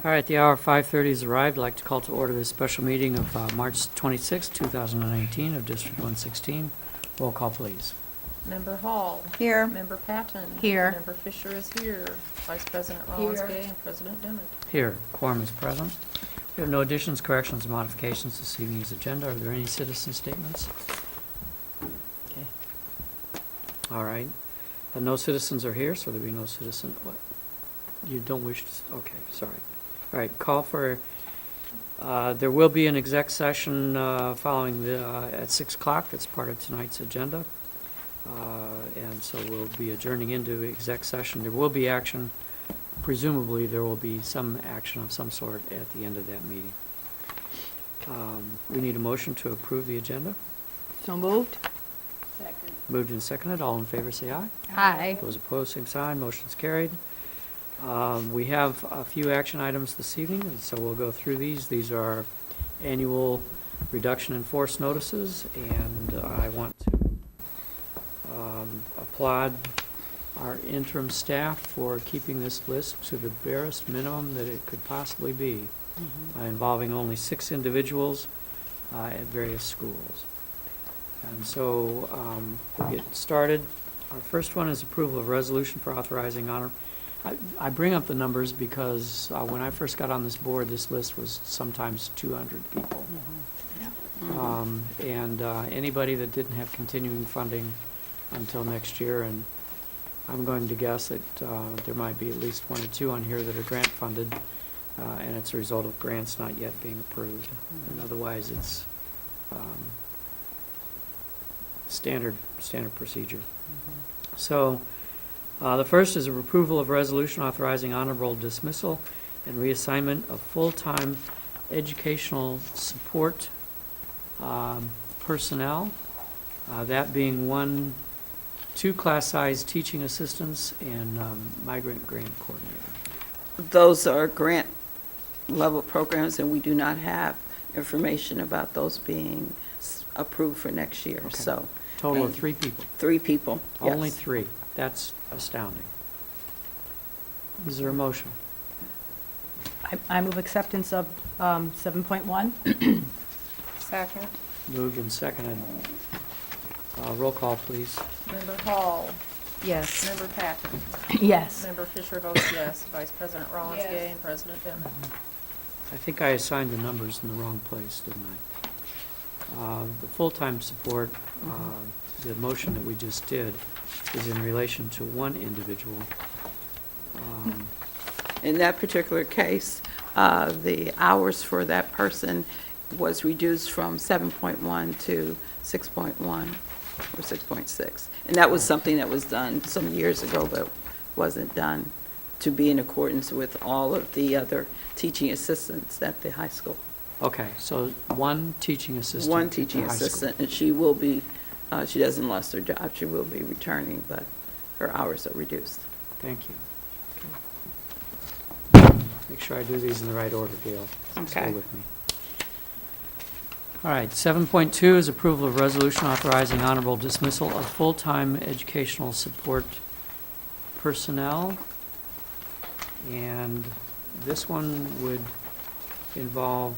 All right, the hour of 5:30 has arrived. I'd like to call to order this special meeting of March 26, 2019 of District 116. Roll call, please. Member Hall. Here. Member Patton. Here. Member Fisher is here. Vice President Rollins Here. Gay and President Demmett. Here, quorum is present. We have no additions, corrections, or modifications this evening's agenda. Are there any citizen statements? Okay. All right. No citizens are here, so there'll be no citizen. What? You don't wish to? Okay, sorry. All right, call for, there will be an exec session following at 6 o'clock. That's part of tonight's agenda. And so we'll be adjourning into exec session. There will be action. Presumably, there will be some action of some sort at the end of that meeting. We need a motion to approve the agenda. So moved. Second. Moved and seconded. All in favor, say aye. Aye. Those opposed, same sign. Motion's carried. We have a few action items this evening, and so we'll go through these. These are annual reduction in force notices, and I want to applaud our interim staff for keeping this list to the barest minimum that it could possibly be, involving only 6 individuals at various schools. And so we'll get started. Our first one is approval of resolution for authorizing honor. I bring up the numbers because when I first got on this board, this list was sometimes 200 people. And anybody that didn't have continuing funding until next year, and I'm going to guess that there might be at least 1 or 2 on here that are grant funded, and it's a result of grants not yet being approved. And otherwise, it's standard procedure. So the first is a approval of resolution authorizing honorable dismissal and reassignment of full-time educational support personnel, that being 2 class-size teaching assistants and migrant grant coordinator. Those are grant level programs, and we do not have information about those being approved for next year. Okay. So Total of 3 people. 3 people. Only yes. 3. That's astounding. Is there a motion? I move acceptance of 7.1. Second. Moved and seconded. Roll call, please. Member Hall. Yes. Member Patton. Yes. Member Fisher votes yes. Vice President Rollins Gay and President Demmett. I think I assigned the numbers in the wrong place, didn't I? The full-time support, the motion that we just did is in relation to 1 individual. In that particular case, the hours for that person was reduced from 7.1 to 6.1 or 6.6. And that was something that was done some years ago, but wasn't done to be in accordance with all of the other teaching assistants at the high school. Okay, so 1 teaching assistant. 1 at the teaching high school. assistant, and she will be, she doesn't lost her job, she will be returning, but her hours are reduced. Thank you. Make sure I do these in the right order, Gail. Stay Okay. with me. All right, 7.2 is approval of resolution authorizing honorable dismissal of full-time educational support personnel. And this one would involve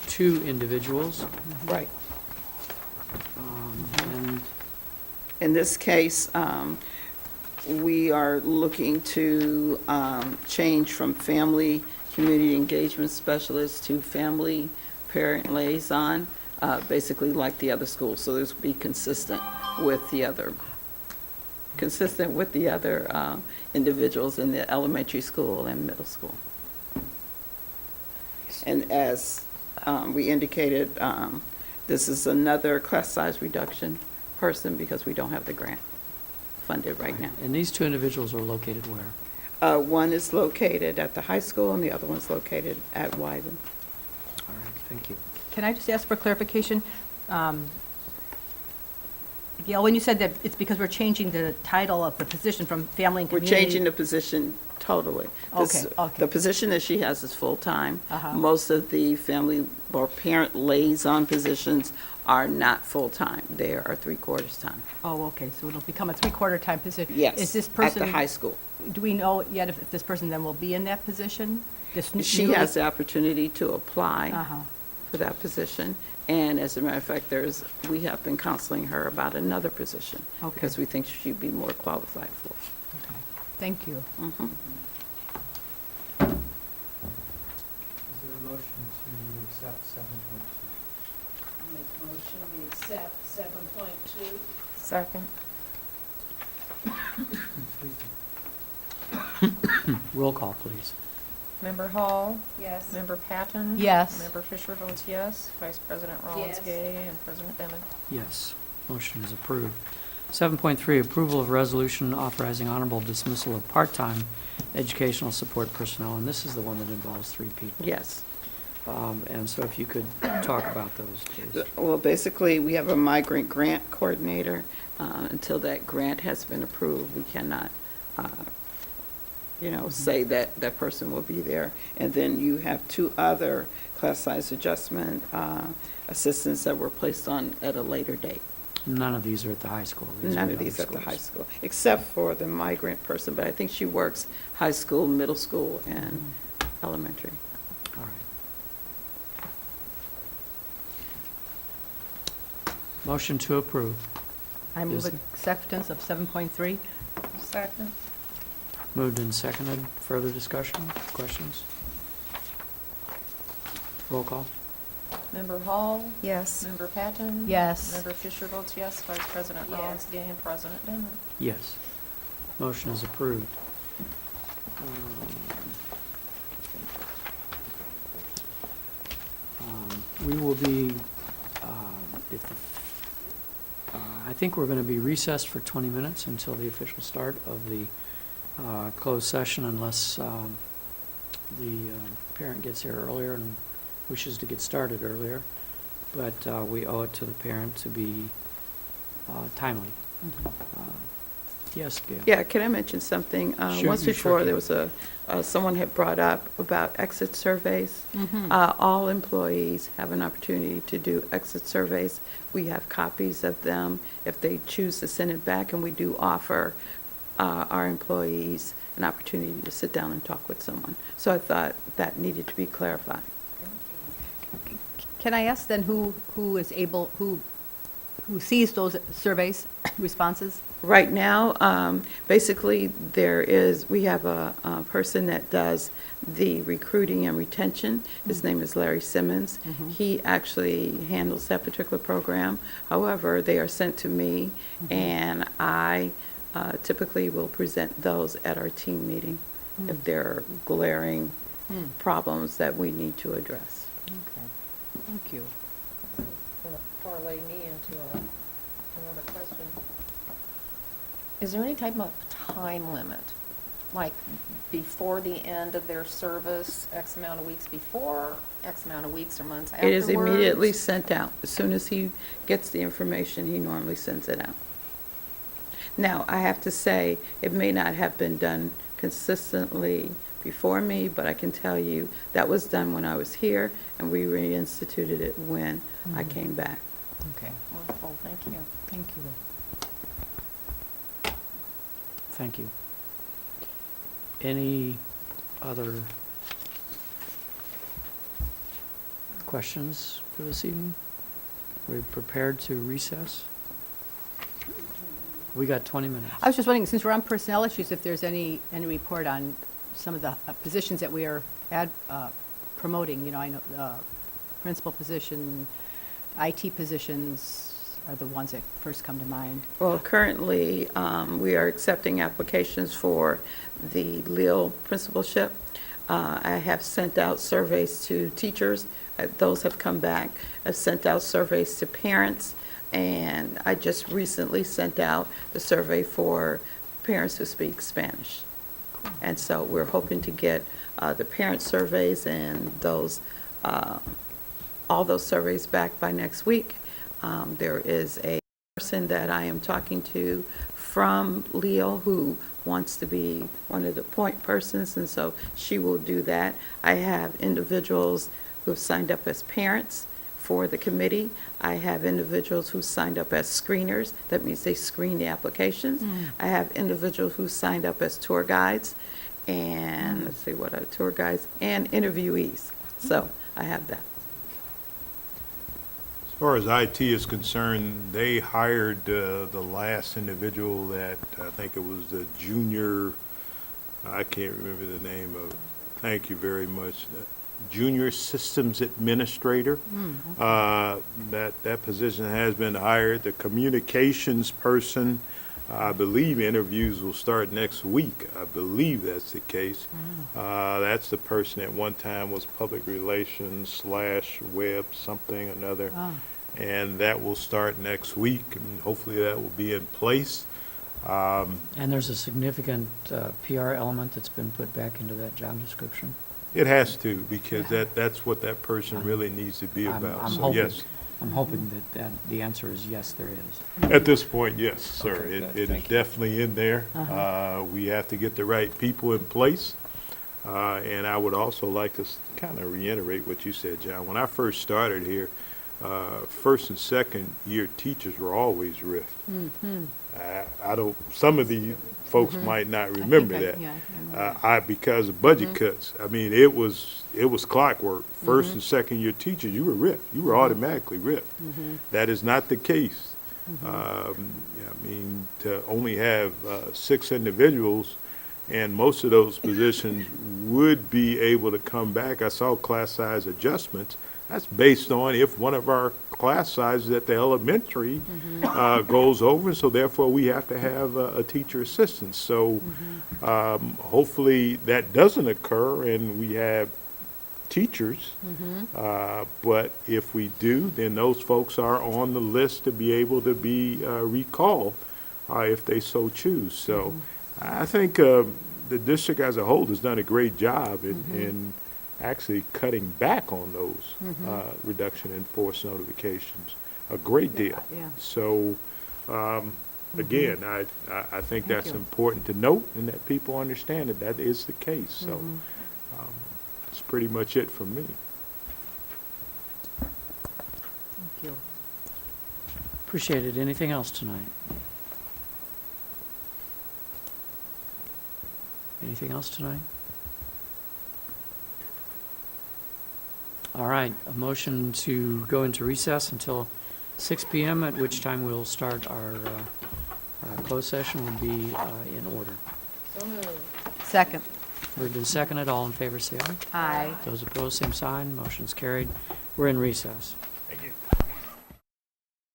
2 individuals. Right. And In this case, we are looking to change from family community engagement specialist to family parent liaison, basically like the other schools. So this will be consistent with the other individuals in the elementary school and middle school. And as we indicated, this is another class size reduction person because we don't have the grant funded right now. And these 2 individuals are located where? One is located at the high school and the other one's located at Wyven. All right, thank you. Can I just ask for clarification? Gail, when you said that it's because we're changing the title of the position from family and We're community. changing the position totally. Okay, okay. The position that she has is full-time. Uh-huh. Most of the family or parent liaison positions are not full-time. They are three-quarters time. Oh, okay, so it'll become a three-quarter time position? Yes, Is this at person? the high school. Do we know yet if this person then will be in that position? She has the opportunity to apply Uh-huh. for that position. And as a matter of fact, we have been counseling her about another position. Okay. Because we think she'd be more qualified for. Okay. Thank you. Mhm. Is there a motion to accept 7.2? Make a motion, we accept 7.2. Second. Roll call, please. Member Hall? Yes. Member Patton? Yes. Member Fisher votes yes. Vice President Yes. Rollins-Gay and President Bennett. Yes, motion is approved. 7.3, approval of resolution authorizing honorable dismissal of part-time educational support personnel, and this is the one that involves 3 people. Yes. And so if you could talk about those, please. Well, basically, we have a migrant grant coordinator. Until that grant has been approved, we cannot, say that that person will be there. And then you have 2 other class size adjustment assistants that were placed on at a later date. None of these are at the high school. These are None the of these other at the high schools. school, except for the migrant person, but I think she works high school, middle school, and elementary. All right. Motion to approve. I move Is- acceptance of 7.3. Second. Moved and seconded. Further discussion, questions? Roll call. Member Hall? Yes. Member Patton? Yes. Member Fisher votes yes. Vice President Yes. Rollins-Gay and President Bennett. Yes. Motion is approved. We will be, I think we're going to be recessed for 20 minutes until the official start of the closed session unless the parent gets here earlier and wishes to get started earlier. But we owe it to the parent to be timely. Yes, Gail? Yeah, can I mention something? Sure, Once you sure before, there can. was someone had brought up about exit surveys. All employees have an opportunity to do exit surveys. We have copies of them if they choose to send it back, and we do offer our employees an opportunity to sit down and talk with someone. So I thought that needed to be clarified. Can I ask then who sees those surveys, responses? Right now, basically, we have a person that does the recruiting and retention. His name is Larry Simmons. He actually handles that particular program. However, they are sent to me, and I typically will present those at our team meeting if there are glaring problems that we need to address. Okay, thank you. Going to parlay me into another question. Is there any type of time limit? Like before the end of their service, X amount of weeks before, X amount of weeks or months It afterwards? is immediately sent out. As soon as he gets the information, he normally sends it out. Now, I have to say, it may not have been done consistently before me, but I can tell you that was done when I was here, and we reinstituted it when I came back. Okay, Wonderful, thank you. thank you. Thank you. Any other questions for this evening? We're prepared to recess? We got 20 minutes. I was just wondering, since we're on personnel issues, if there's any report on some of the positions that we are promoting. I know principal position, IT positions are the ones that first come to mind. Well, currently, we are accepting applications for the Lille principalship. I have sent out surveys to teachers. Those have come back. I've sent out surveys to parents, and I just recently sent out the survey for parents who speak Spanish. And so we're hoping to get the parent surveys and all those surveys back by next week. There is a person that I am talking to from Lille who wants to be one of the point persons, and so she will do that. I have individuals who have signed up as parents for the committee. I have individuals who signed up as screeners. That means they screen the applications. I have individuals who signed up as tour guides, and let's see what are tour guides, and interviewees. So I have that. As far as IT is concerned, they hired the last individual that, I think it was the junior, I can't remember the name of, thank you very much, Junior Systems Administrator. That position has been hired. The communications person, I believe interviews will start next week. I believe that's the case. That's the person at one time was public relations / web something another. And that will start next week, and hopefully that will be in place. And there's a significant PR element that's been put back into that job description. It has to, because that's what that person really needs to be I'm about. So, hoping- yes, I'm hoping that the answer is yes, there is. at this point, yes, sir. Okay, good. It is Thank you. definitely in there. We have to get the right people in place. And I would also like to kind of reiterate what you said, John. When I first started here, first and second year teachers were always RIFT. I don't, some of the folks might not remember that. Because of budget cuts, I mean, it was clockwork. First and second year teachers, you were RIFT. You were automatically RIFT. That is not the case. I mean, to only have 6 individuals, and most of those positions would be able to come back. I saw class size adjustments. That's based on if one of our class sizes at the elementary goes over, so therefore we have to have a teacher assistant. So hopefully that doesn't occur and we have teachers. But if we do, then those folks are on the list to be able to be recalled if they so choose. So I think the district as a whole has done a great job in actually cutting back on those reduction in force notifications a great deal. So again, I think that's important to note and that people understand that that is the case. So that's pretty much it from me. Thank you. Appreciate it. Anything else tonight? Anything else tonight? All right, a motion to go into recess until 6 p.m., at which time we'll start our closed session will be in order. So moved. Second. Moved and seconded. All in favor, say aye. Aye. Those opposed, same sign. Motion's carried. We're in recess.